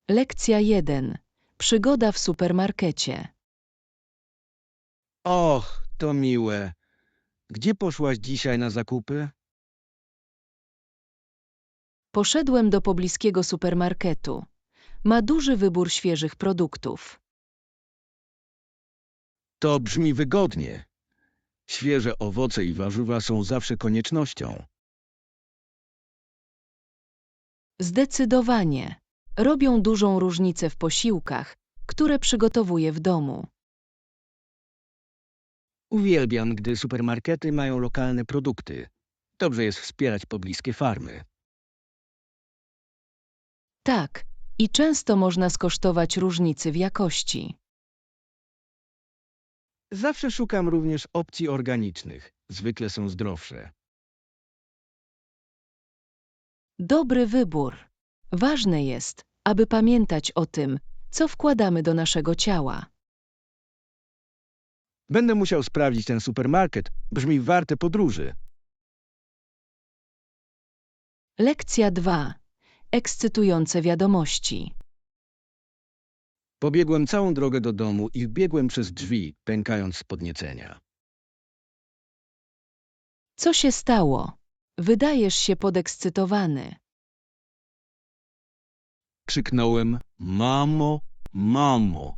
Lekcja 1. Przygoda w supermarkecie. Och, to miłe. Gdzie poszłaś dzisiaj na zakupy? Poszedłem do pobliskiego supermarketu. Ma duży wybór świeżych produktów. To brzmi wygodnie. Świeże owoce i warzywa są zawsze koniecznością. Zdecydowanie. Robią dużą różnicę w posiłkach, które przygotowuję w domu. Uwielbiam, gdy supermarkety mają lokalne produkty. Dobrze jest wspierać pobliskie farmy. Tak, i często można skosztować różnicy w jakości. Zawsze szukam również opcji organicznych. Zwykle są zdrowsze. Dobry wybór. Ważne jest, aby pamiętać o tym, co wkładamy do naszego ciała. Będę musiał sprawdzić ten supermarket. Brzmi warte podróży. Lekcja 2. Ekscytujące wiadomości. Pobiegłem całą drogę do domu i wbiegłem przez drzwi, pękając z podniecenia. Co się stało? Wydajesz się podekscytowany. Krzyknąłem: mamo, mamo!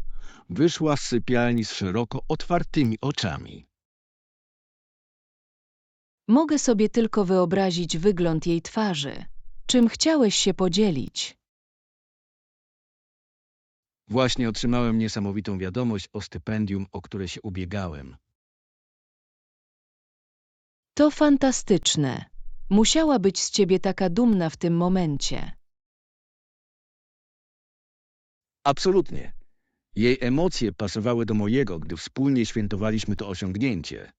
Wyszła z sypialni z szeroko otwartymi oczami. Mogę sobie tylko wyobrazić wygląd jej twarzy. Czym chciałeś się podzielić? Właśnie otrzymałem niesamowitą wiadomość o stypendium, o które się ubiegałem. To fantastyczne. Musiała być z ciebie taka dumna w tym momencie. Absolutnie. Jej emocje pasowały do mojego, gdy wspólnie świętowaliśmy to osiągnięcie.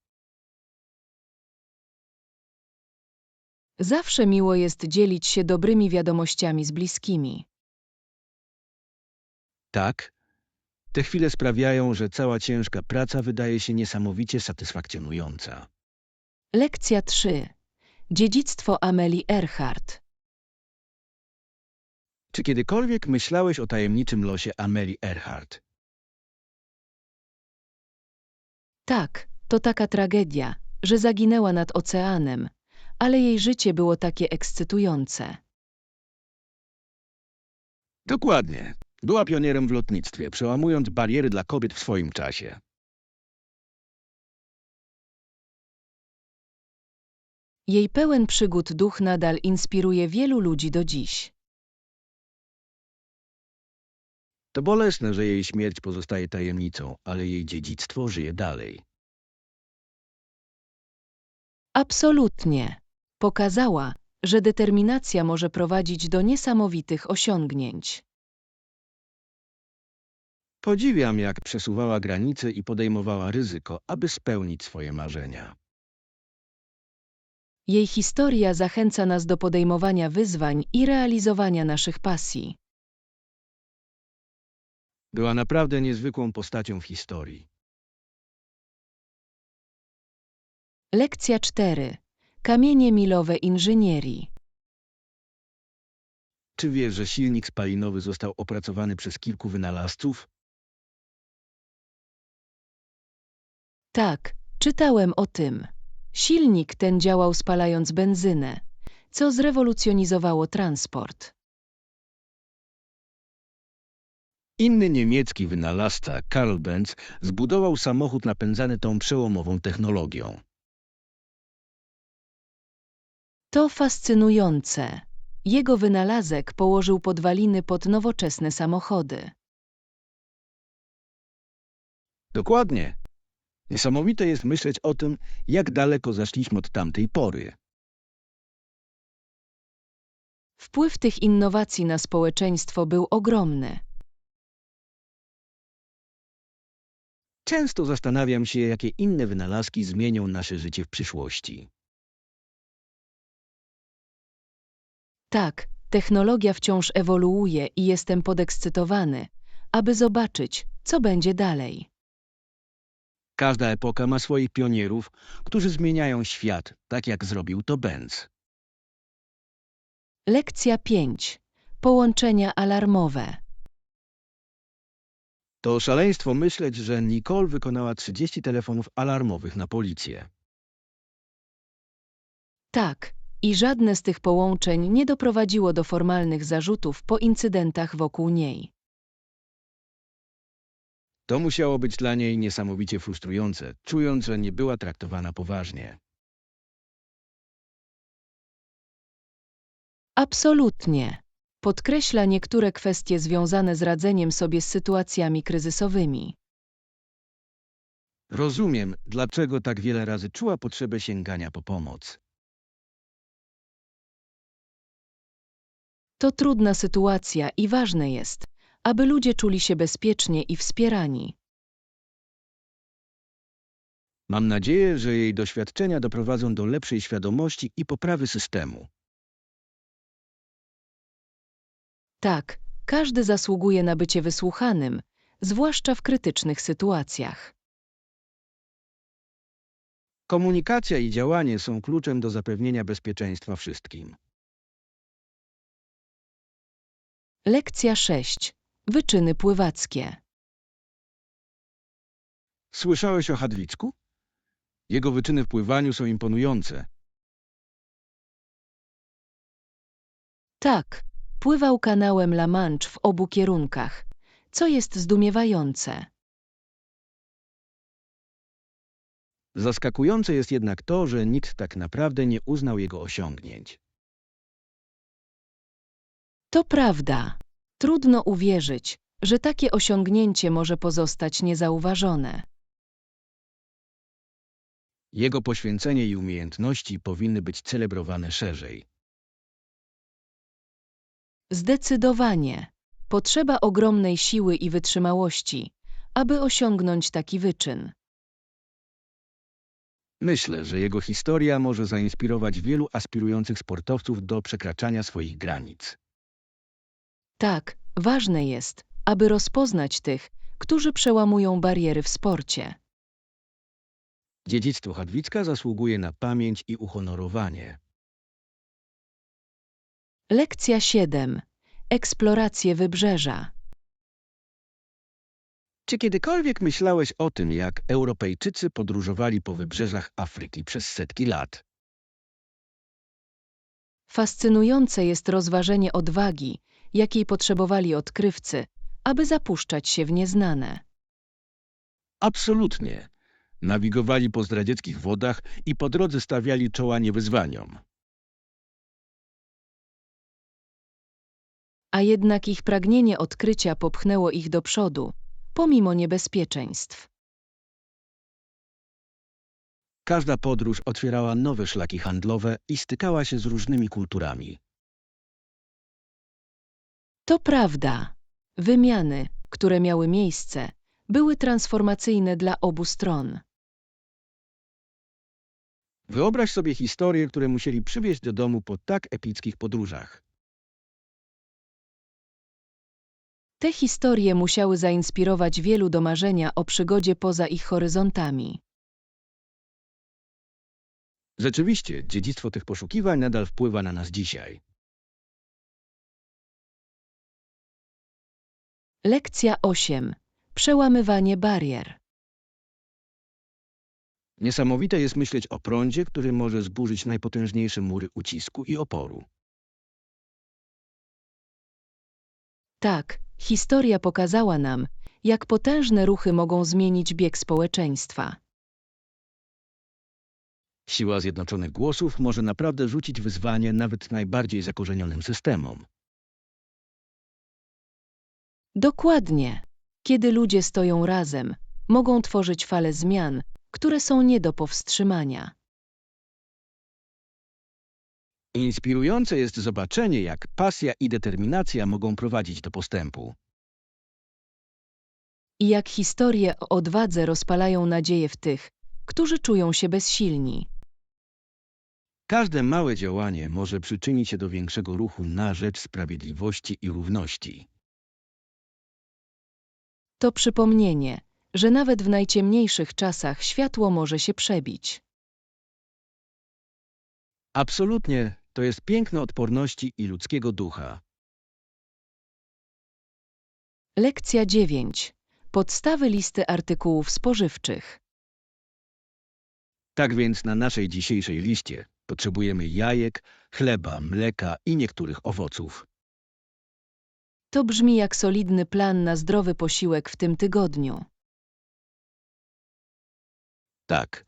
Zawsze miło jest dzielić się dobrymi wiadomościami z bliskimi. Tak, te chwile sprawiają, że cała ciężka praca wydaje się niesamowicie satysfakcjonująca. Lekcja 3. Dziedzictwo Amelie Earhart. Czy kiedykolwiek myślałeś o tajemniczym losie Amelie Earhart? Tak, to taka tragedia, że zaginęła nad oceanem, ale jej życie było takie ekscytujące. Dokładnie. Była pionierem w lotnictwie, przełamując bariery dla kobiet w swoim czasie. Jej pełen przygód duch nadal inspiruje wielu ludzi do dziś. To bolesne, że jej śmierć pozostaje tajemnicą, ale jej dziedzictwo żyje dalej. Absolutnie. Pokazała, że determinacja może prowadzić do niesamowitych osiągnięć. Podziwiam, jak przesuwała granice i podejmowała ryzyko, aby spełnić swoje marzenia. Jej historia zachęca nas do podejmowania wyzwań i realizowania naszych pasji. Była naprawdę niezwykłą postacią w historii. Lekcja 4. Kamienie milowe inżynierii. Czy wiesz, że silnik spalinowy został opracowany przez kilku wynalazców? Tak, czytałem o tym. Silnik ten działał spalając benzynę, co zrewolucjonizowało transport. Inny niemiecki wynalazca, Karl Benz, zbudował samochód napędzany tą przełomową technologią. To fascynujące. Jego wynalazek położył podwaliny pod nowoczesne samochody. Dokładnie. Niesamowite jest myśleć o tym, jak daleko zaszliśmy od tamtej pory. Wpływ tych innowacji na społeczeństwo był ogromny. Często zastanawiam się, jakie inne wynalazki zmienią nasze życie w przyszłości. Tak, technologia wciąż ewoluuje i jestem podekscytowany, aby zobaczyć, co będzie dalej. Każda epoka ma swoich pionierów, którzy zmieniają świat, tak jak zrobił to Benz. Lekcja 5. Połączenia alarmowe. To szaleństwo myśleć, że Nicole wykonała 30 telefonów alarmowych na policję. Tak, i żadne z tych połączeń nie doprowadziło do formalnych zarzutów po incydentach wokół niej. To musiało być dla niej niesamowicie frustrujące, czując, że nie była traktowana poważnie. Absolutnie. Podkreśla niektóre kwestie związane z radzeniem sobie z sytuacjami kryzysowymi. Rozumiem, dlaczego tak wiele razy czuła potrzebę sięgania po pomoc. To trudna sytuacja i ważne jest, aby ludzie czuli się bezpiecznie i wspierani. Mam nadzieję, że jej doświadczenia doprowadzą do lepszej świadomości i poprawy systemu. Tak, każdy zasługuje na bycie wysłuchanym, zwłaszcza w krytycznych sytuacjach. Komunikacja i działanie są kluczem do zapewnienia bezpieczeństwa wszystkim. Lekcja 6. Wyczyny pływackie. Słyszałeś o Hadwicku? Jego wyczyny w pływaniu są imponujące. Tak, pływał kanałem La Manche w obu kierunkach, co jest zdumiewające. Zaskakujące jest jednak to, że nikt tak naprawdę nie uznał jego osiągnięć. To prawda. Trudno uwierzyć, że takie osiągnięcie może pozostać niezauważone. Jego poświęcenie i umiejętności powinny być celebrowane szerzej. Zdecydowanie. Potrzeba ogromnej siły i wytrzymałości, aby osiągnąć taki wyczyn. Myślę, że jego historia może zainspirować wielu aspirujących sportowców do przekraczania swoich granic. Tak, ważne jest, aby rozpoznać tych, którzy przełamują bariery w sporcie. Dziedzictwo Hadwicka zasługuje na pamięć i uhonorowanie. Lekcja 7. Eksploracje wybrzeża. Czy kiedykolwiek myślałeś o tym, jak Europejczycy podróżowali po wybrzeżach Afryki przez setki lat? Fascynujące jest rozważenie odwagi, jakiej potrzebowali odkrywcy, aby zapuszczać się w nieznane. Absolutnie. Nawigowali po zdradzieckich wodach i po drodze stawiali czoła niewyzwaniom. A jednak ich pragnienie odkrycia popchnęło ich do przodu, pomimo niebezpieczeństw. Każda podróż otwierała nowe szlaki handlowe i stykała się z różnymi kulturami. To prawda. Wymiany, które miały miejsce, były transformacyjne dla obu stron. Wyobraź sobie historie, które musieli przywieźć do domu po tak epickich podróżach. Te historie musiały zainspirować wielu do marzenia o przygodzie poza ich horyzontami. Rzeczywiście, dziedzictwo tych poszukiwań nadal wpływa na nas dzisiaj. Lekcja 8. Przełamywanie barier. Niesamowite jest myśleć o prądzie, który może zburzyć najpotężniejsze mury ucisku i oporu. Tak, historia pokazała nam, jak potężne ruchy mogą zmienić bieg społeczeństwa. Siła zjednoczonych głosów może naprawdę rzucić wyzwanie nawet najbardziej zakorzenionym systemom. Dokładnie. Kiedy ludzie stoją razem, mogą tworzyć fale zmian, które są nie do powstrzymania. Inspirujące jest zobaczenie, jak pasja i determinacja mogą prowadzić do postępu. I jak historie o odwadze rozpalają nadzieję w tych, którzy czują się bezsilni. Każde małe działanie może przyczynić się do większego ruchu na rzecz sprawiedliwości i równości. To przypomnienie, że nawet w najciemniejszych czasach światło może się przebić. Absolutnie, to jest piękno odporności i ludzkiego ducha. Lekcja 9. Podstawy listy artykułów spożywczych. Tak więc na naszej dzisiejszej liście potrzebujemy jajek, chleba, mleka i niektórych owoców. To brzmi jak solidny plan na zdrowy posiłek w tym tygodniu. Tak,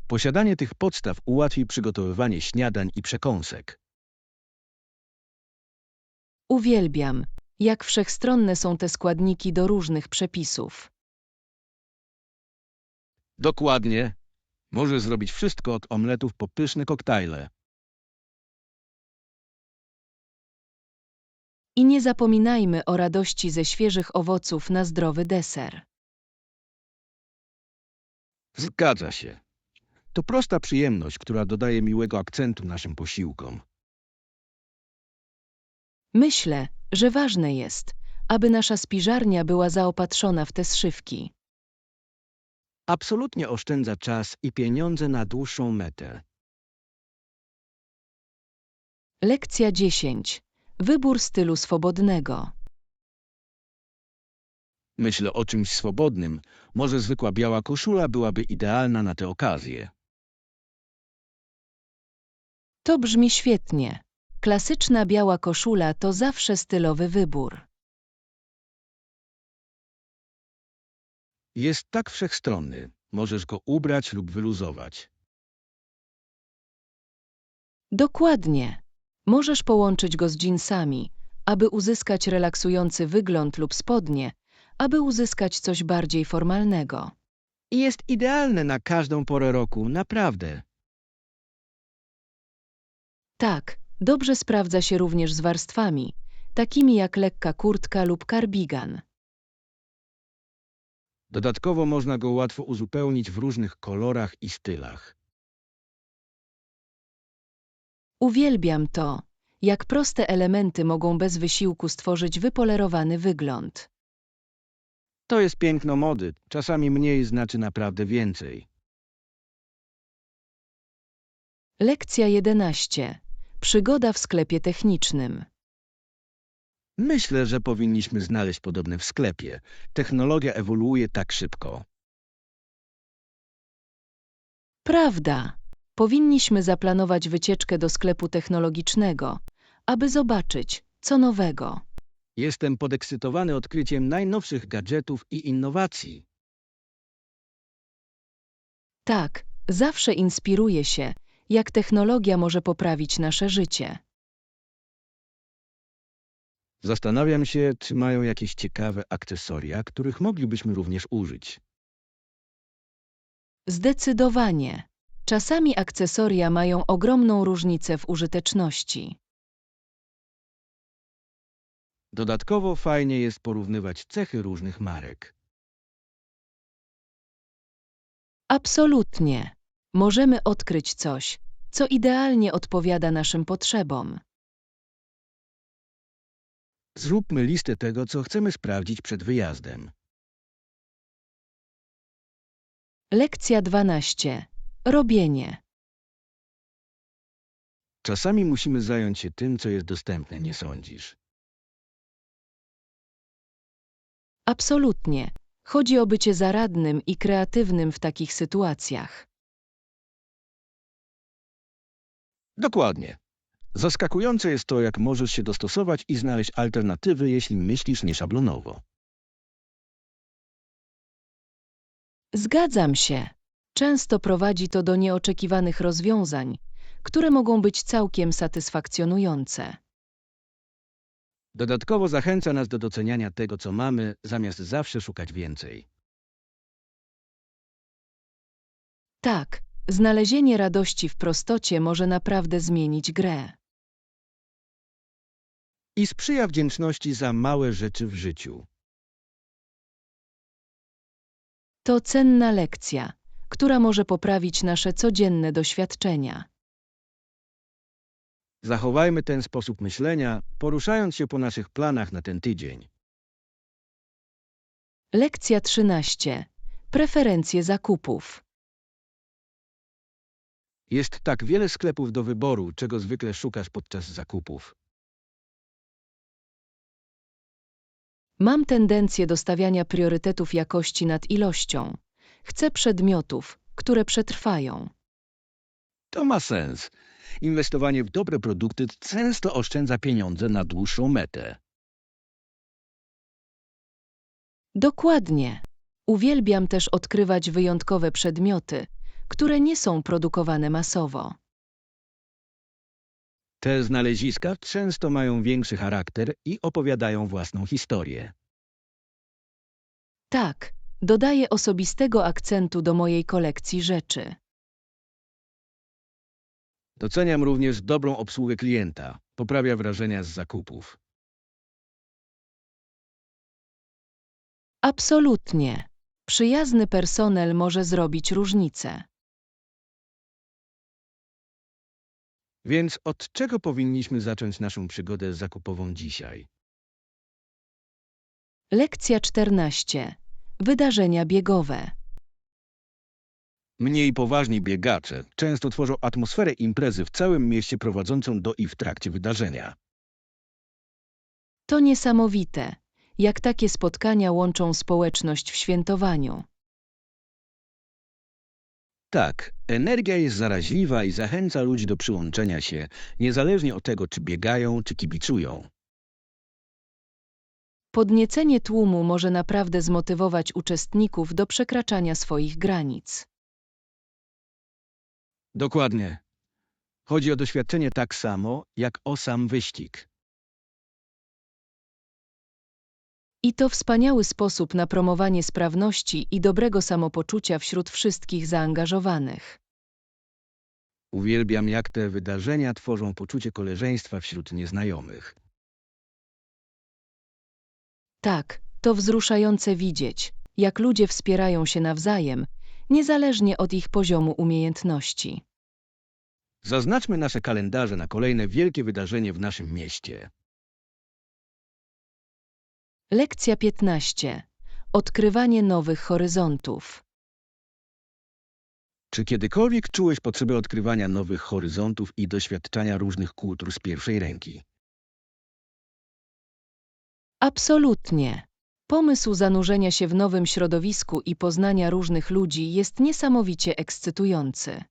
posiadanie tych podstaw ułatwi przygotowywanie śniadań i przekąsek. Uwielbiam, jak wszechstronne są te składniki do różnych przepisów. Dokładnie. Możesz zrobić wszystko od omletów po pyszne koktajle. I nie zapominajmy o radości ze świeżych owoców na zdrowy deser. Zgadza się. To prosta przyjemność, która dodaje miłego akcentu naszym posiłkom. Myślę, że ważne jest, aby nasza spiżarnia była zaopatrzona w te zszywki. Absolutnie oszczędza czas i pieniądze na dłuższą metę. Lekcja 10. Wybór stylu swobodnego. Myślę o czymś swobodnym. Może zwykła biała koszula byłaby idealna na tę okazję. To brzmi świetnie. Klasyczna biała koszula to zawsze stylowy wybór. Jest tak wszechstronny. Możesz go ubrać lub wyluzować. Dokładnie. Możesz połączyć go z dżinsami, aby uzyskać relaksujący wygląd lub spodnie, aby uzyskać coś bardziej formalnego. I jest idealne na każdą porę roku, naprawdę. Tak, dobrze sprawdza się również z warstwami, takimi jak lekka kurtka lub karbigan. Dodatkowo można go łatwo uzupełnić w różnych kolorach i stylach. Uwielbiam to, jak proste elementy mogą bez wysiłku stworzyć wypolerowany wygląd. To jest piękno mody. Czasami mniej znaczy naprawdę więcej. Lekcja 11. Przygoda w sklepie technicznym. Myślę, że powinniśmy znaleźć podobne w sklepie. Technologia ewoluuje tak szybko. Prawda. Powinniśmy zaplanować wycieczkę do sklepu technologicznego, aby zobaczyć, co nowego. Jestem podekscytowany odkryciem najnowszych gadżetów i innowacji. Tak, zawsze inspiruję się, jak technologia może poprawić nasze życie. Zastanawiam się, czy mają jakieś ciekawe akcesoria, których moglibyśmy również użyć. Zdecydowanie. Czasami akcesoria mają ogromną różnicę w użyteczności. Dodatkowo fajnie jest porównywać cechy różnych marek. Absolutnie. Możemy odkryć coś, co idealnie odpowiada naszym potrzebom. Zróbmy listę tego, co chcemy sprawdzić przed wyjazdem. Lekcja 12. Robienie. Czasami musimy zająć się tym, co jest dostępne, nie sądzisz? Absolutnie. Chodzi o bycie zaradnym i kreatywnym w takich sytuacjach. Dokładnie. Zaskakujące jest to, jak możesz się dostosować i znaleźć alternatywy, jeśli myślisz nieszablonowo. Zgadzam się. Często prowadzi to do nieoczekiwanych rozwiązań, które mogą być całkiem satysfakcjonujące. Dodatkowo zachęca nas do doceniania tego, co mamy, zamiast zawsze szukać więcej. Tak, znalezienie radości w prostocie może naprawdę zmienić grę. I sprzyja wdzięczności za małe rzeczy w życiu. To cenna lekcja, która może poprawić nasze codzienne doświadczenia. Zachowajmy ten sposób myślenia, poruszając się po naszych planach na ten tydzień. Lekcja 13. Preferencje zakupów. Jest tak wiele sklepów do wyboru, czego zwykle szukasz podczas zakupów. Mam tendencję do stawiania priorytetów jakości nad ilością. Chcę przedmiotów, które przetrwają. To ma sens. Inwestowanie w dobre produkty często oszczędza pieniądze na dłuższą metę. Dokładnie. Uwielbiam też odkrywać wyjątkowe przedmioty, które nie są produkowane masowo. Te znaleziska często mają większy charakter i opowiadają własną historię. Tak, dodaję osobistego akcentu do mojej kolekcji rzeczy. Doceniam również dobrą obsługę klienta. Poprawia wrażenia z zakupów. Absolutnie. Przyjazny personel może zrobić różnicę. Więc od czego powinniśmy zacząć naszą przygodę zakupową dzisiaj? Lekcja 14. Wydarzenia biegowe. Mniej poważni biegacze często tworzą atmosferę imprezy w całym mieście prowadzącą do i w trakcie wydarzenia. To niesamowite, jak takie spotkania łączą społeczność w świętowaniu. Tak, energia jest zaraźliwa i zachęca ludzi do przyłączenia się, niezależnie od tego, czy biegają, czy kibicują. Podniecenie tłumu może naprawdę zmotywować uczestników do przekraczania swoich granic. Dokładnie. Chodzi o doświadczenie tak samo, jak o sam wyścig. I to wspaniały sposób na promowanie sprawności i dobrego samopoczucia wśród wszystkich zaangażowanych. Uwielbiam, jak te wydarzenia tworzą poczucie koleżeństwa wśród nieznajomych. Tak, to wzruszające widzieć, jak ludzie wspierają się nawzajem, niezależnie od ich poziomu umiejętności. Zaznaczmy nasze kalendarze na kolejne wielkie wydarzenie w naszym mieście. Lekcja 15. Odkrywanie nowych horyzontów. Czy kiedykolwiek czułeś potrzebę odkrywania nowych horyzontów i doświadczania różnych kultur z pierwszej ręki? Absolutnie. Pomysł zanurzenia się w nowym środowisku i poznania różnych ludzi jest niesamowicie ekscytujący.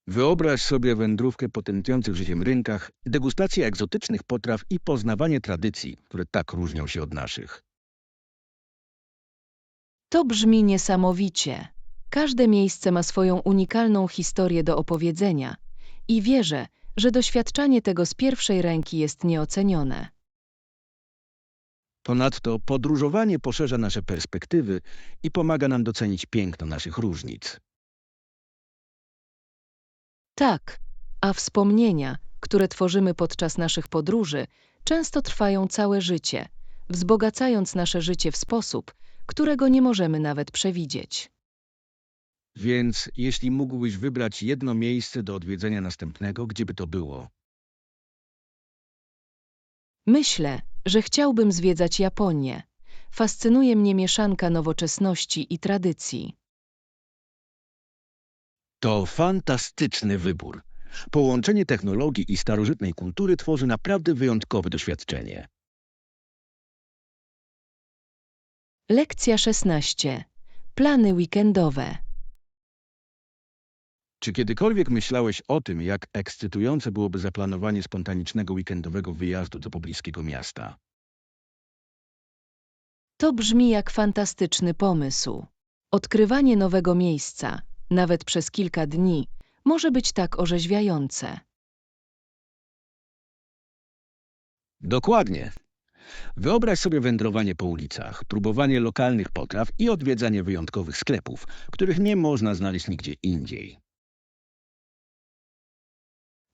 Wyobraź sobie wędrówkę po tętniących życiem rynkach, degustację egzotycznych potraw i poznawanie tradycji, które tak różnią się od naszych. To brzmi niesamowicie. Każde miejsce ma swoją unikalną historię do opowiedzenia i wierzę, że doświadczanie tego z pierwszej ręki jest nieocenione. Ponadto podróżowanie poszerza nasze perspektywy i pomaga nam docenić piękno naszych różnic. Tak, a wspomnienia, które tworzymy podczas naszych podróży, często trwają całe życie, wzbogacając nasze życie w sposób, którego nie możemy nawet przewidzieć. Więc jeśli mógłbyś wybrać jedno miejsce do odwiedzenia następnego, gdzie by to było? Myślę, że chciałbym zwiedzać Japonię. Fascynuje mnie mieszanka nowoczesności i tradycji. To fantastyczny wybór. Połączenie technologii i starożytnej kultury tworzy naprawdę wyjątkowe doświadczenie. Lekcja 16. Plany weekendowe. Czy kiedykolwiek myślałeś o tym, jak ekscytujące byłoby zaplanowanie spontanicznego weekendowego wyjazdu do pobliskiego miasta? To brzmi jak fantastyczny pomysł. Odkrywanie nowego miejsca, nawet przez kilka dni, może być tak orzeźwiające. Dokładnie. Wyobraź sobie wędrowanie po ulicach, próbowanie lokalnych potraw i odwiedzanie wyjątkowych sklepów, których nie można znaleźć nigdzie indziej.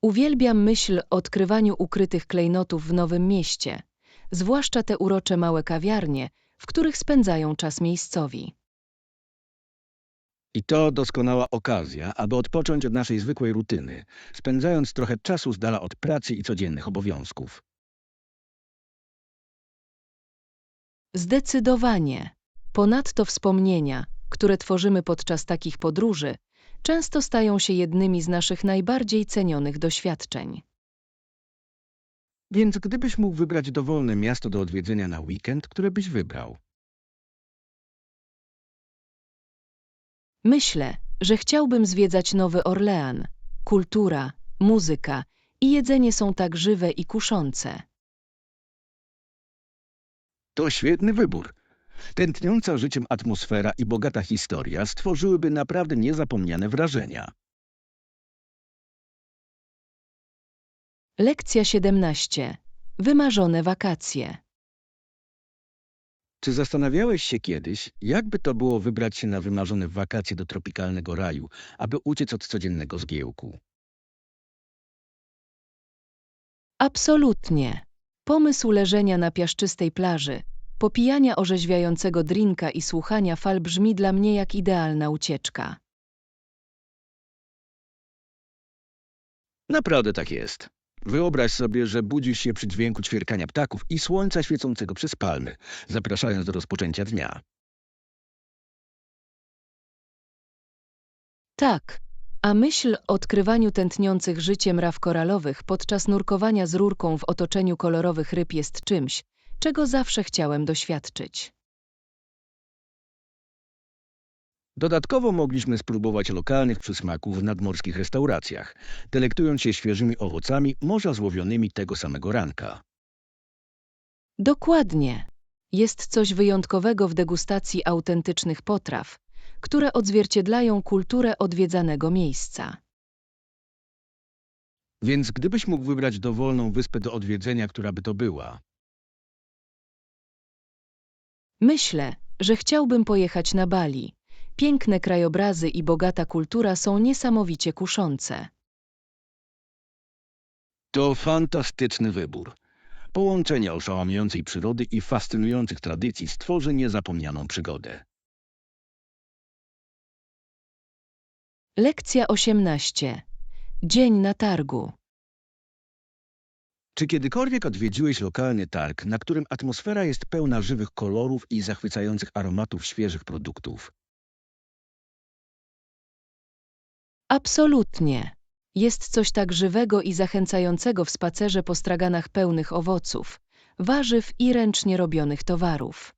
Uwielbiam myśl o odkrywaniu ukrytych klejnotów w nowym mieście, zwłaszcza te urocze małe kawiarnie, w których spędzają czas miejscowi. I to doskonała okazja, aby odpocząć od naszej zwykłej rutyny, spędzając trochę czasu z dala od pracy i codziennych obowiązków. Zdecydowanie. Ponadto wspomnienia, które tworzymy podczas takich podróży, często stają się jednymi z naszych najbardziej cenionych doświadczeń. Więc gdybyś mógł wybrać dowolne miasto do odwiedzenia na weekend, które byś wybrał? Myślę, że chciałbym zwiedzać Nowy Orlean. Kultura, muzyka i jedzenie są tak żywe i kuszące. To świetny wybór. Tętniąca życiem atmosfera i bogata historia stworzyłyby naprawdę niezapomniane wrażenia. Lekcja 17. Wymarzone wakacje. Czy zastanawiałeś się kiedyś, jakby to było wybrać się na wymarzone wakacje do tropikalnego raju, aby uciec od codziennego zgiełku? Absolutnie. Pomysł leżenia na piaszczystej plaży, popijania orzeźwiającego drinka i słuchania fal brzmi dla mnie jak idealna ucieczka. Naprawdę tak jest. Wyobraź sobie, że budzisz się przy dźwięku ćwierkania ptaków i słońca świecącego przez palmy, zapraszając do rozpoczęcia dnia. Tak, a myśl o odkrywaniu tętniących życiem raf koralowych podczas nurkowania z rurką w otoczeniu kolorowych ryb jest czymś, czego zawsze chciałem doświadczyć. Dodatkowo mogliśmy spróbować lokalnych przysmaków w nadmorskich restauracjach, delektując się świeżymi owocami morza złowionymi tego samego ranka. Dokładnie. Jest coś wyjątkowego w degustacji autentycznych potraw, które odzwierciedlają kulturę odwiedzanego miejsca. Więc gdybyś mógł wybrać dowolną wyspę do odwiedzenia, która by to była? Myślę, że chciałbym pojechać na Bali. Piękne krajobrazy i bogata kultura są niesamowicie kuszące. To fantastyczny wybór. Połączenie oszałamiającej przyrody i fascynujących tradycji stworzy niezapomnianą przygodę. Lekcja 18. Dzień na targu. Czy kiedykolwiek odwiedziłeś lokalny targ, na którym atmosfera jest pełna żywych kolorów i zachwycających aromatów świeżych produktów? Absolutnie. Jest coś tak żywego i zachęcającego w spacerze po straganach pełnych owoców, warzyw i ręcznie robionych towarów.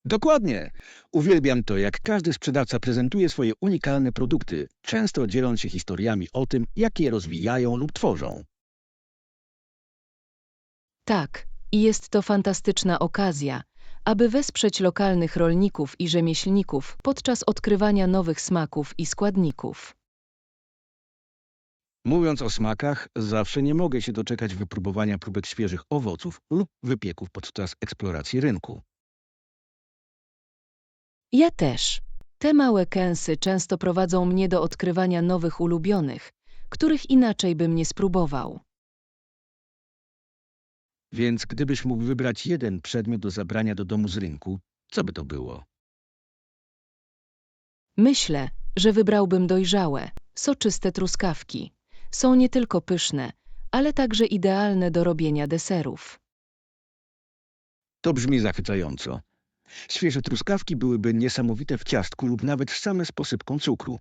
Dokładnie. Uwielbiam to, jak każdy sprzedawca prezentuje swoje unikalne produkty, często dzieląc się historiami o tym, jak je rozwijają lub tworzą. Tak, i jest to fantastyczna okazja, aby wesprzeć lokalnych rolników i rzemieślników podczas odkrywania nowych smaków i składników. Mówiąc o smakach, zawsze nie mogę się doczekać wypróbowania próbek świeżych owoców lub wypieków podczas eksploracji rynku. Ja też. Te małe kęsy często prowadzą mnie do odkrywania nowych ulubionych, których inaczej bym nie spróbował. Więc gdybyś mógł wybrać jeden przedmiot do zabrania do domu z rynku, co by to było? Myślę, że wybrałbym dojrzałe, soczyste truskawki. Są nie tylko pyszne, ale także idealne do robienia deserów. To brzmi zachwycająco. Świeże truskawki byłyby niesamowite w ciastku lub nawet same z posypką cukru.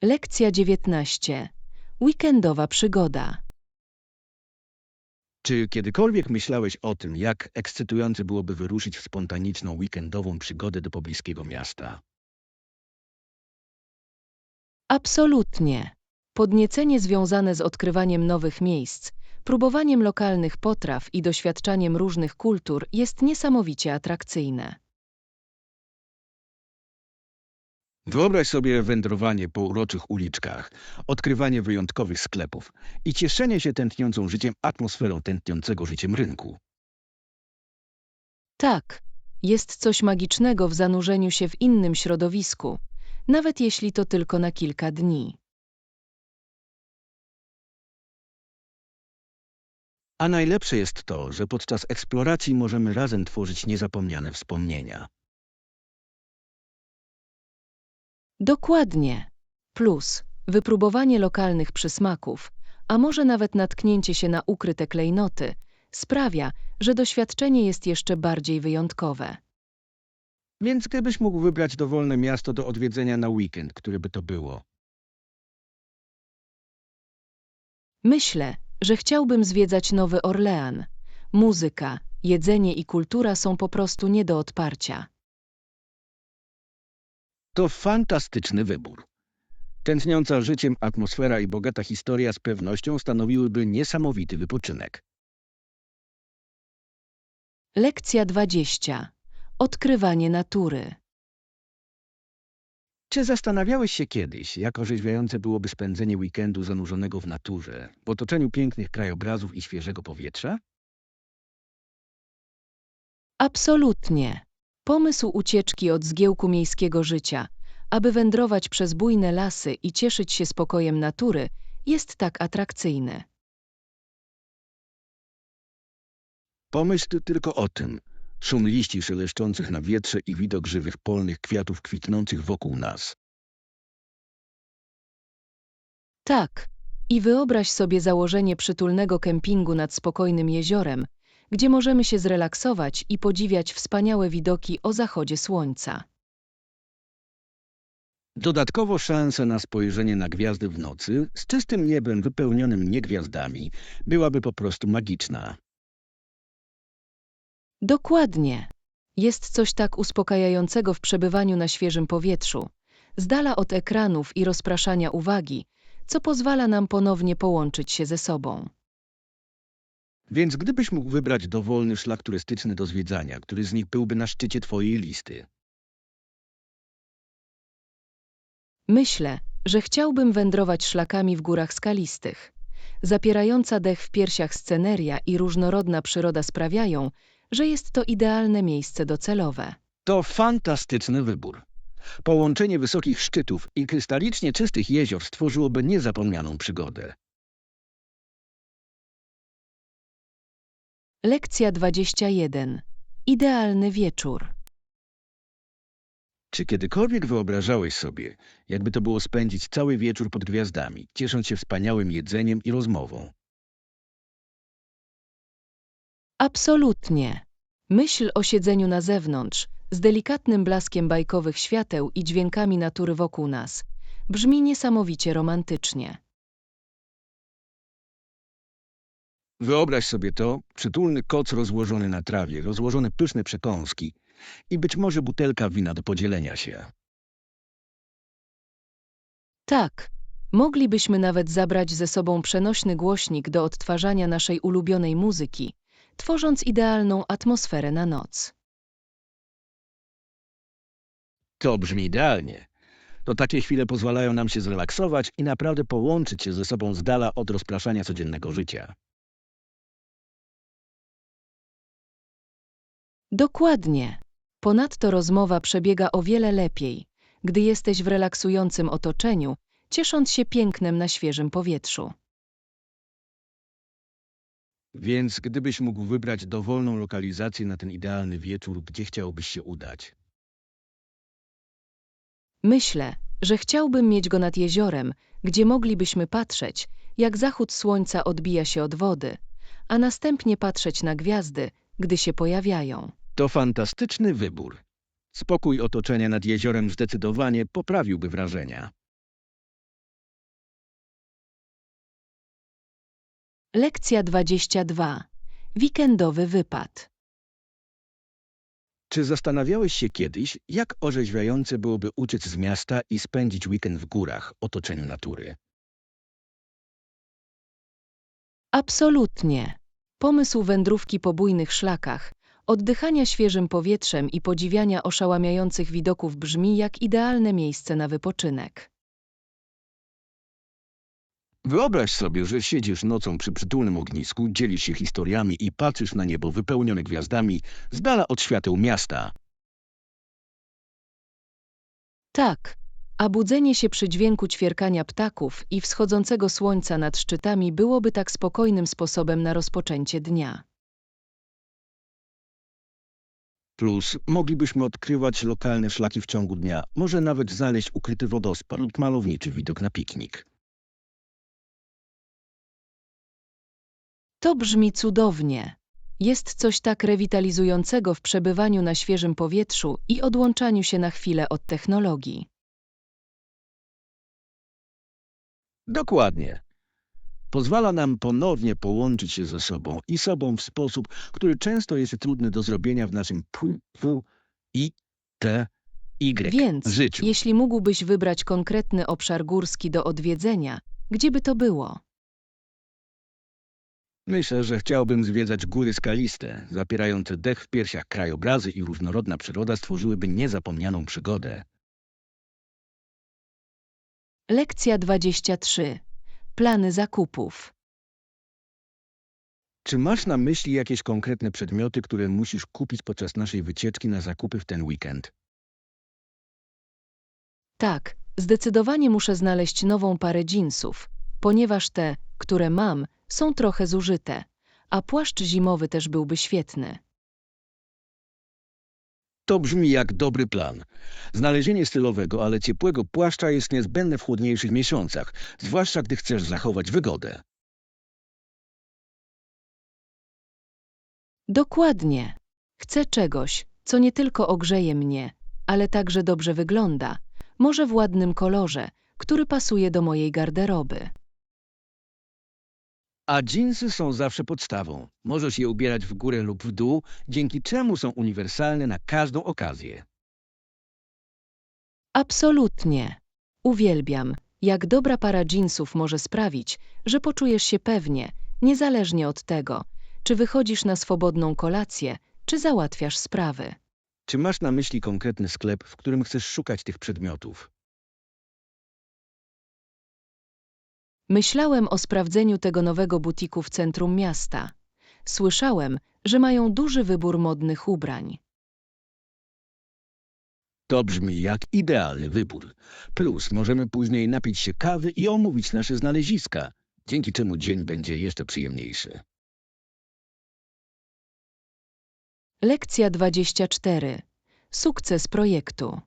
Lekcja 19. Weekendowa przygoda. Czy kiedykolwiek myślałeś o tym, jak ekscytujące byłoby wyruszyć w spontaniczną weekendową przygodę do pobliskiego miasta? Absolutnie. Podniecenie związane z odkrywaniem nowych miejsc, próbowaniem lokalnych potraw i doświadczaniem różnych kultur jest niesamowicie atrakcyjne. Wyobraź sobie wędrowanie po uroczych uliczkach, odkrywanie wyjątkowych sklepów i cieszenie się tętniącą życiem atmosferą tętniącego życiem rynku. Tak, jest coś magicznego w zanurzeniu się w innym środowisku, nawet jeśli to tylko na kilka dni. A najlepsze jest to, że podczas eksploracji możemy razem tworzyć niezapomniane wspomnienia. Dokładnie. Plus, wypróbowanie lokalnych przysmaków, a może nawet natknięcie się na ukryte klejnoty, sprawia, że doświadczenie jest jeszcze bardziej wyjątkowe. Więc gdybyś mógł wybrać dowolne miasto do odwiedzenia na weekend, które by to było? Myślę, że chciałbym zwiedzać Nowy Orlean. Muzyka, jedzenie i kultura są po prostu nie do odparcia. To fantastyczny wybór. Tętniąca życiem atmosfera i bogata historia z pewnością stanowiłyby niesamowity wypoczynek. Lekcja 20. Odkrywanie natury. Czy zastanawiałeś się kiedyś, jak orzeźwiające byłoby spędzenie weekendu zanurzonego w naturze, w otoczeniu pięknych krajobrazów i świeżego powietrza? Absolutnie. Pomysł ucieczki od zgiełku miejskiego życia, aby wędrować przez bujne lasy i cieszyć się spokojem natury, jest tak atrakcyjny. Pomyśl tylko o tym. Szum liści szeleszczących na wietrze i widok żywych polnych kwiatów kwitnących wokół nas. Tak. I wyobraź sobie założenie przytulnego kempingu nad spokojnym jeziorem, gdzie możemy się zrelaksować i podziwiać wspaniałe widoki o zachodzie słońca. Dodatkowo szansa na spojrzenie na gwiazdy w nocy, z czystym niebem wypełnionym niegwiazdami, byłaby po prostu magiczna. Dokładnie. Jest coś tak uspokajającego w przebywaniu na świeżym powietrzu, z dala od ekranów i rozpraszania uwagi, co pozwala nam ponownie połączyć się ze sobą. Więc gdybyś mógł wybrać dowolny szlak turystyczny do zwiedzania, który z nich byłby na szczycie twojej listy? Myślę, że chciałbym wędrować szlakami w górach skalistych. Zapierająca dech w piersiach sceneria i różnorodna przyroda sprawiają, że jest to idealne miejsce docelowe. To fantastyczny wybór. Połączenie wysokich szczytów i krystalicznie czystych jezior stworzyłoby niezapomnianą przygodę. Lekcja 21. Idealny wieczór. Czy kiedykolwiek wyobrażałeś sobie, jakby to było spędzić cały wieczór pod gwiazdami, ciesząc się wspaniałym jedzeniem i rozmową? Absolutnie. Myśl o siedzeniu na zewnątrz, z delikatnym blaskiem bajkowych świateł i dźwiękami natury wokół nas, brzmi niesamowicie romantycznie. Wyobraź sobie to, przytulny koc rozłożony na trawie, rozłożone pyszne przekąski i być może butelka wina do podzielenia się. Tak, moglibyśmy nawet zabrać ze sobą przenośny głośnik do odtwarzania naszej ulubionej muzyki, tworząc idealną atmosferę na noc. To brzmi idealnie. To takie chwile pozwalają nam się zrelaksować i naprawdę połączyć się ze sobą z dala od rozpraszania codziennego życia. Dokładnie. Ponadto rozmowa przebiega o wiele lepiej, gdy jesteś w relaksującym otoczeniu, ciesząc się pięknem na świeżym powietrzu. Więc gdybyś mógł wybrać dowolną lokalizację na ten idealny wieczór, gdzie chciałbyś się udać? Myślę, że chciałbym mieć go nad jeziorem, gdzie moglibyśmy patrzeć, jak zachód słońca odbija się od wody, a następnie patrzeć na gwiazdy, gdy się pojawiają. To fantastyczny wybór. Spokój otoczenia nad jeziorem zdecydowanie poprawiłby wrażenia. Lekcja 22. Weekendowy wypad. Czy zastanawiałeś się kiedyś, jak orzeźwiające byłoby uciec z miasta i spędzić weekend w górach, otoczeniu natury? Absolutnie. Pomysł wędrówki po bujnych szlakach, oddychania świeżym powietrzem i podziwiania oszałamiających widoków brzmi jak idealne miejsce na wypoczynek. Wyobraź sobie, że siedzisz nocą przy przytulnym ognisku, dzielisz się historiami i patrzysz na niebo wypełnione gwiazdami z dala od świateł miasta. Tak, a budzenie się przy dźwięku ćwierkania ptaków i wschodzącego słońca nad szczytami byłoby tak spokojnym sposobem na rozpoczęcie dnia. Plus moglibyśmy odkrywać lokalne szlaki w ciągu dnia, może nawet znaleźć ukryty wodospad lub malowniczy widok na piknik. To brzmi cudownie. Jest coś tak rewitalizującego w przebywaniu na świeżym powietrzu i odłączaniu się na chwilę od technologii. Dokładnie. Pozwala nam ponownie połączyć się ze sobą i sobą w sposób, który często jest trudny do zrobienia w naszym Więc, życiu. jeśli mógłbyś wybrać konkretny obszar górski do odwiedzenia, gdzie by to było? Myślę, że chciałbym zwiedzać góry skaliste. Zapierające dech w piersiach krajobrazy i różnorodna przyroda stworzyłyby niezapomnianą przygodę. Lekcja 23. Plany zakupów. Czy masz na myśli jakieś konkretne przedmioty, które musisz kupić podczas naszej wycieczki na zakupy w ten weekend? Tak, zdecydowanie muszę znaleźć nową parę dżinsów, ponieważ te, które mam, są trochę zużyte, a płaszcz zimowy też byłby świetny. To brzmi jak dobry plan. Znalezienie stylowego, ale ciepłego płaszcza jest niezbędne w chłodniejszych miesiącach, zwłaszcza gdy chcesz zachować wygodę. Dokładnie. Chcę czegoś, co nie tylko ogrzeje mnie, ale także dobrze wygląda, może w ładnym kolorze, który pasuje do mojej garderoby. A dżinsy są zawsze podstawą. Możesz je ubierać w górę lub w dół, dzięki czemu są uniwersalne na każdą okazję. Absolutnie. Uwielbiam, jak dobra para dżinsów może sprawić, że poczujesz się pewnie, niezależnie od tego, czy wychodzisz na swobodną kolację, czy załatwiasz sprawy. Czy masz na myśli konkretny sklep, w którym chcesz szukać tych przedmiotów? Myślałem o sprawdzeniu tego nowego butiku w centrum miasta. Słyszałem, że mają duży wybór modnych ubrań. To brzmi jak idealny wybór. Plus możemy później napić się kawy i omówić nasze znaleziska, dzięki czemu dzień będzie jeszcze przyjemniejszy. Lekcja 24. Sukces projektu.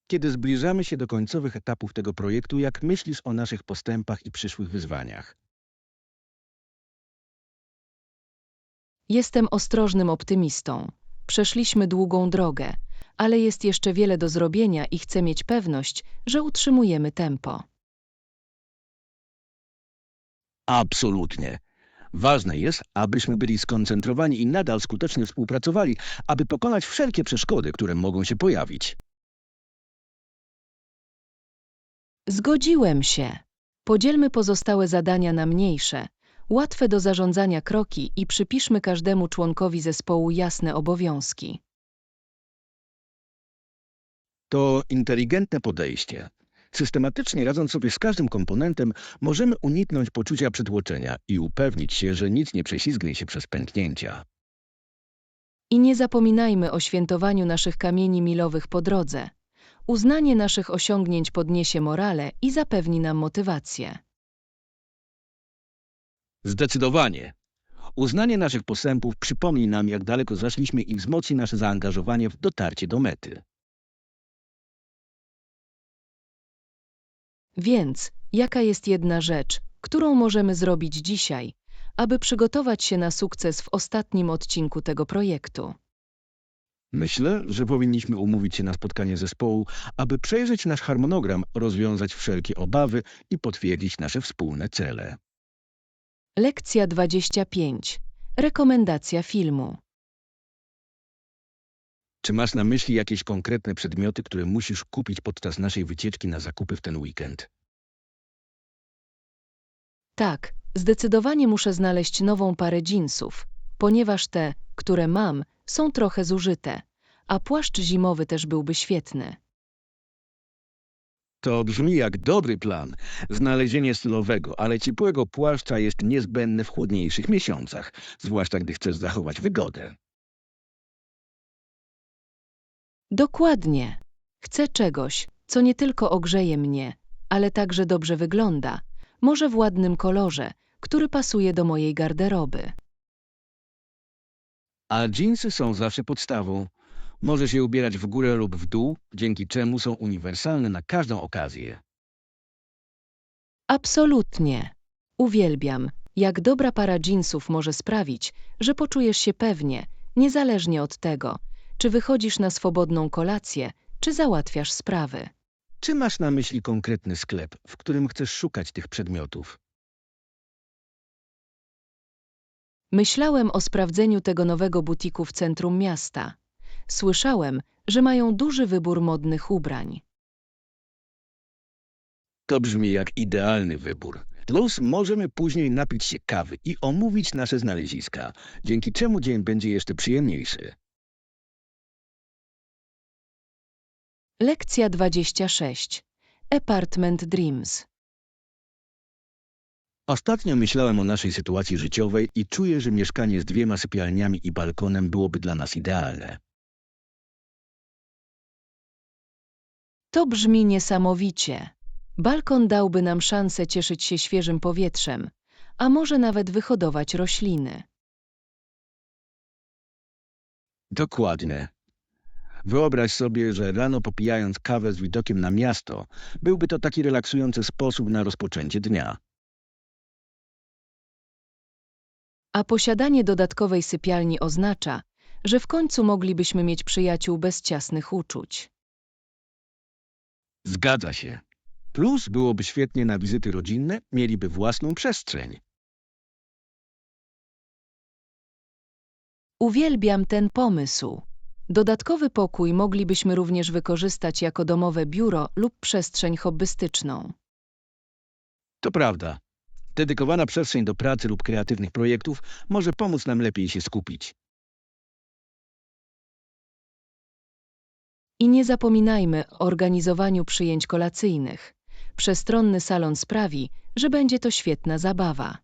Kiedy zbliżamy się do końcowych etapów tego projektu, jak myślisz o naszych postępach i przyszłych wyzwaniach? Jestem ostrożnym optymistą. Przeszliśmy długą drogę, ale jest jeszcze wiele do zrobienia i chcę mieć pewność, że utrzymujemy tempo. Absolutnie. Ważne jest, abyśmy byli skoncentrowani i nadal skutecznie współpracowali, aby pokonać wszelkie przeszkody, które mogą się pojawić. Zgodziłem się. Podzielmy pozostałe zadania na mniejsze, łatwe do zarządzania kroki i przypiszmy każdemu członkowi zespołu jasne obowiązki. To inteligentne podejście. Systematycznie radząc sobie z każdym komponentem, możemy uniknąć poczucia przytłoczenia i upewnić się, że nic nie prześlizgnie się przez pęknięcia. I nie zapominajmy o świętowaniu naszych kamieni milowych po drodze. Uznanie naszych osiągnięć podniesie morale i zapewni nam motywację. Zdecydowanie. Uznanie naszych postępów przypomni nam, jak daleko zaszliśmy i wzmocni nasze zaangażowanie w dotarcie do mety. Więc, jaka jest jedna rzecz, którą możemy zrobić dzisiaj, aby przygotować się na sukces w ostatnim odcinku tego projektu? Myślę, że powinniśmy umówić się na spotkanie zespołu, aby przejrzeć nasz harmonogram, rozwiązać wszelkie obawy i potwierdzić nasze wspólne cele. Lekcja 25. Rekomendacja filmu. Czy masz na myśli jakieś konkretne przedmioty, które musisz kupić podczas naszej wycieczki na zakupy w ten weekend? Tak, zdecydowanie muszę znaleźć nową parę dżinsów, ponieważ te, które mam, są trochę zużyte, a płaszcz zimowy też byłby świetny. To brzmi jak dobry plan. Znalezienie stylowego, ale ciepłego płaszcza jest niezbędne w chłodniejszych miesiącach, zwłaszcza gdy chcesz zachować wygodę. Dokładnie. Chcę czegoś, co nie tylko ogrzeje mnie, ale także dobrze wygląda, może w ładnym kolorze, który pasuje do mojej garderoby. A dżinsy są zawsze podstawą. Możesz je ubierać w górę lub w dół, dzięki czemu są uniwersalne na każdą okazję. Absolutnie. Uwielbiam, jak dobra para dżinsów może sprawić, że poczujesz się pewnie, niezależnie od tego, czy wychodzisz na swobodną kolację, czy załatwiasz sprawy. Czy masz na myśli konkretny sklep, w którym chcesz szukać tych przedmiotów? Myślałem o sprawdzeniu tego nowego butiku w centrum miasta. Słyszałem, że mają duży wybór modnych ubrań. To brzmi jak idealny wybór. Plus możemy później napić się kawy i omówić nasze znaleziska, dzięki czemu dzień będzie jeszcze przyjemniejszy. Lekcja 26. Apartment Dreams. Ostatnio myślałem o naszej sytuacji życiowej i czuję, że mieszkanie z 2 sypialniami i balkonem byłoby dla nas idealne. To brzmi niesamowicie. Balkon dałby nam szansę cieszyć się świeżym powietrzem, a może nawet wyhodować rośliny. Dokładnie. Wyobraź sobie, że rano popijając kawę z widokiem na miasto, byłby to taki relaksujący sposób na rozpoczęcie dnia. A posiadanie dodatkowej sypialni oznacza, że w końcu moglibyśmy mieć przyjaciół bez ciasnych uczuć. Zgadza się. Plus byłoby świetnie na wizyty rodzinne, mieliby własną przestrzeń. Uwielbiam ten pomysł. Dodatkowy pokój moglibyśmy również wykorzystać jako domowe biuro lub przestrzeń hobbystyczną. To prawda. Dedykowana przestrzeń do pracy lub kreatywnych projektów może pomóc nam lepiej się skupić. I nie zapominajmy o organizowaniu przyjęć kolacyjnych. Przestronny salon sprawi, że będzie to świetna zabawa.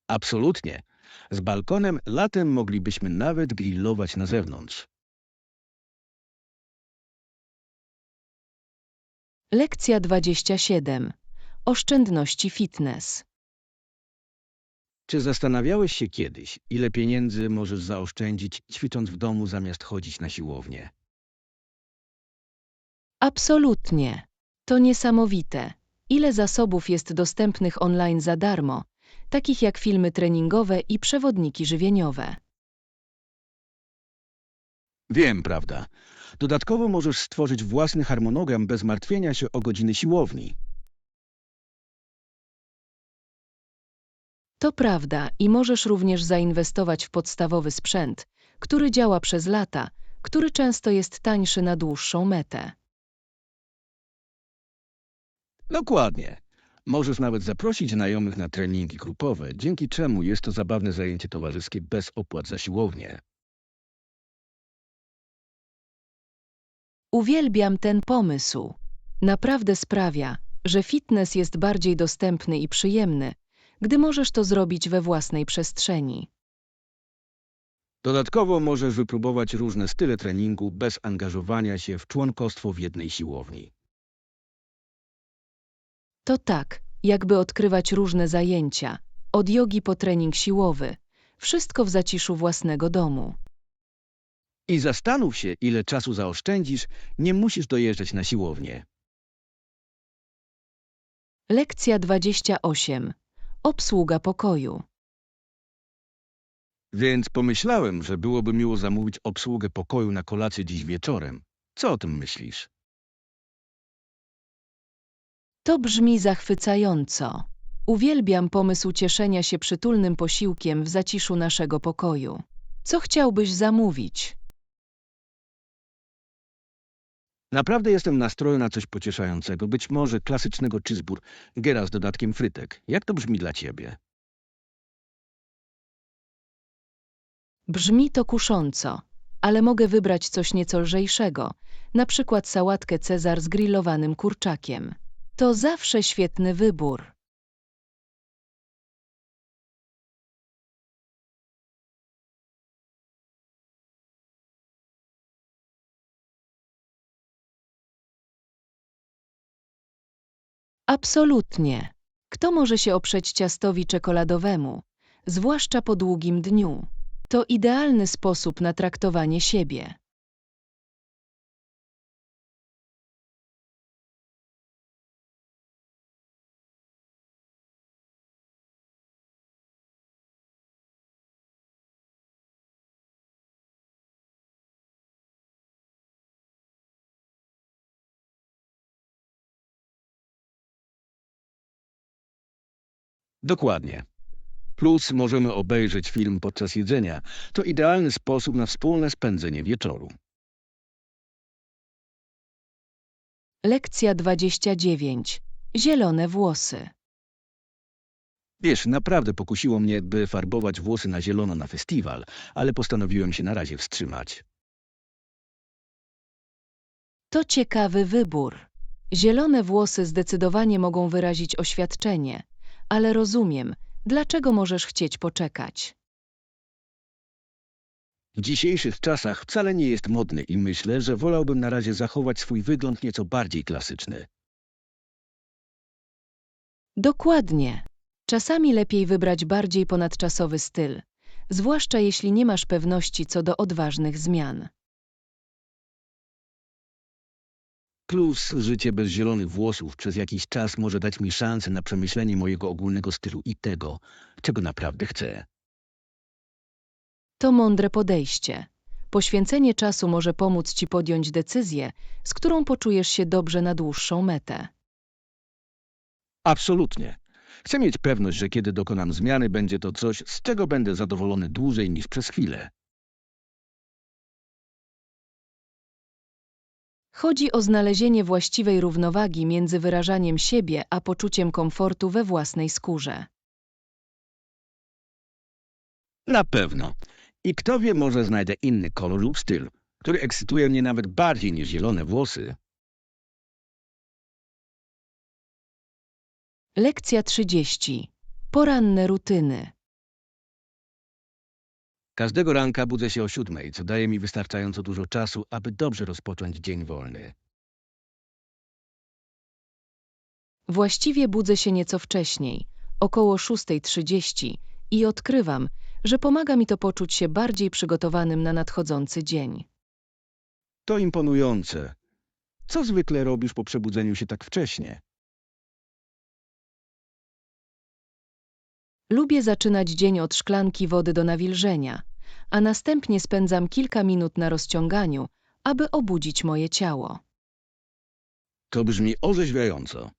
Absolutnie. Z balkonem latem moglibyśmy nawet grillować na zewnątrz. Lekcja 27. Oszczędności fitness. Czy zastanawiałeś się kiedyś, ile pieniędzy możesz zaoszczędzić, ćwicząc w domu zamiast chodzić na siłownię? Absolutnie. To niesamowite, ile zasobów jest dostępnych online za darmo, takich jak filmy treningowe i przewodniki żywieniowe. Wiem, prawda. Dodatkowo możesz stworzyć własny harmonogram bez martwienia się o godziny siłowni. To prawda i możesz również zainwestować w podstawowy sprzęt, który działa przez lata, który często jest tańszy na dłuższą metę. Dokładnie. Możesz nawet zaprosić znajomych na treningi grupowe, dzięki czemu jest to zabawne zajęcie towarzyskie bez opłat za siłownię. Uwielbiam ten pomysł. Naprawdę sprawia, że fitness jest bardziej dostępny i przyjemny, gdy możesz to zrobić we własnej przestrzeni. Dodatkowo możesz wypróbować różne style treningu bez angażowania się w członkostwo w jednej siłowni. To tak, jakby odkrywać różne zajęcia, od jogi po trening siłowy, wszystko w zaciszu własnego domu. I zastanów się, ile czasu zaoszczędzisz, nie musisz dojeżdżać na siłownię. Lekcja 28. Obsługa pokoju. Więc pomyślałem, że byłoby miło zamówić obsługę pokoju na kolację dziś wieczorem. Co o tym myślisz? To brzmi zachwycająco. Uwielbiam pomysł cieszenia się przytulnym posiłkiem w zaciszu naszego pokoju. Co chciałbyś zamówić? Naprawdę jestem w nastroju na coś pocieszającego, być może klasycznego cheeseburgera z dodatkiem frytek. Jak to brzmi dla ciebie? Brzmi to kusząco, ale mogę wybrać coś nieco lżejszego, na przykład sałatkę Cezar z grillowanym kurczakiem. To zawsze świetny wybór. Absolutnie. Kto może się oprzeć ciastowi czekoladowemu, zwłaszcza po długim dniu? To idealny sposób na traktowanie siebie. Dokładnie. Plus możemy obejrzeć film podczas jedzenia. To idealny sposób na wspólne spędzenie wieczoru. Lekcja 29. Zielone włosy. Wiesz, naprawdę pokusiło mnie, by farbować włosy na zielono na festiwal, ale postanowiłem się na razie wstrzymać. To ciekawy wybór. Zielone włosy zdecydowanie mogą wyrazić oświadczenie, ale rozumiem, dlaczego możesz chcieć poczekać. W dzisiejszych czasach wcale nie jest modny i myślę, że wolałbym na razie zachować swój wygląd nieco bardziej klasyczny. Dokładnie. Czasami lepiej wybrać bardziej ponadczasowy styl, zwłaszcza jeśli nie masz pewności co do odważnych zmian. Plus, życie bez zielonych włosów przez jakiś czas może dać mi szansę na przemyślenie mojego ogólnego stylu i tego, czego naprawdę chcę. To mądre podejście. Poświęcenie czasu może pomóc ci podjąć decyzję, z którą poczujesz się dobrze na dłuższą metę. Absolutnie. Chcę mieć pewność, że kiedy dokonam zmiany, będzie to coś, z czego będę zadowolony dłużej niż przez chwilę. Chodzi o znalezienie właściwej równowagi między wyrażaniem siebie a poczuciem komfortu we własnej skórze. Na pewno. I kto wie, może znajdę inny kolor lub styl, który ekscytuje mnie nawet bardziej niż zielone włosy. Lekcja 30. Poranne rutyny. Każdego ranka budzę się o 7, co daje mi wystarczająco dużo czasu, aby dobrze rozpocząć dzień wolny. Właściwie budzę się nieco wcześniej, około 6:30 i odkrywam, że pomaga mi to poczuć się bardziej przygotowanym na nadchodzący dzień. To imponujące. Co zwykle robisz po przebudzeniu się tak wcześnie? Lubię zaczynać dzień od szklanki wody do nawilżenia, a następnie spędzam kilka minut na rozciąganiu, aby obudzić moje ciało. To brzmi orzeźwiająco.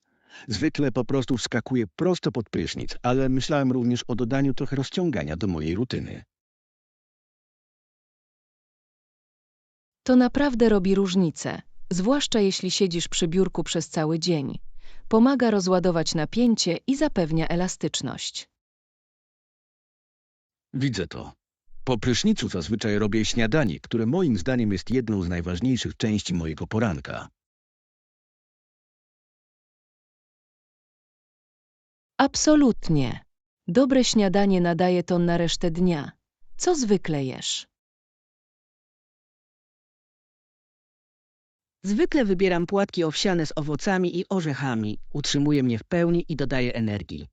Zwykle po prostu wskakuję prosto pod prysznic, ale myślałem również o dodaniu trochę rozciągania do mojej rutyny. To naprawdę robi różnicę, zwłaszcza jeśli siedzisz przy biurku przez cały dzień. Pomaga rozładować napięcie i zapewnia elastyczność. Widzę to. Po prysznicu zazwyczaj robię śniadanie, które moim zdaniem jest jedną z najważniejszych części mojego poranka. Absolutnie. Dobre śniadanie nadaje ton na resztę dnia. Co zwykle jesz? Zwykle wybieram płatki owsiane z owocami i orzechami. Utrzymuje mnie w pełni i dodaje energii.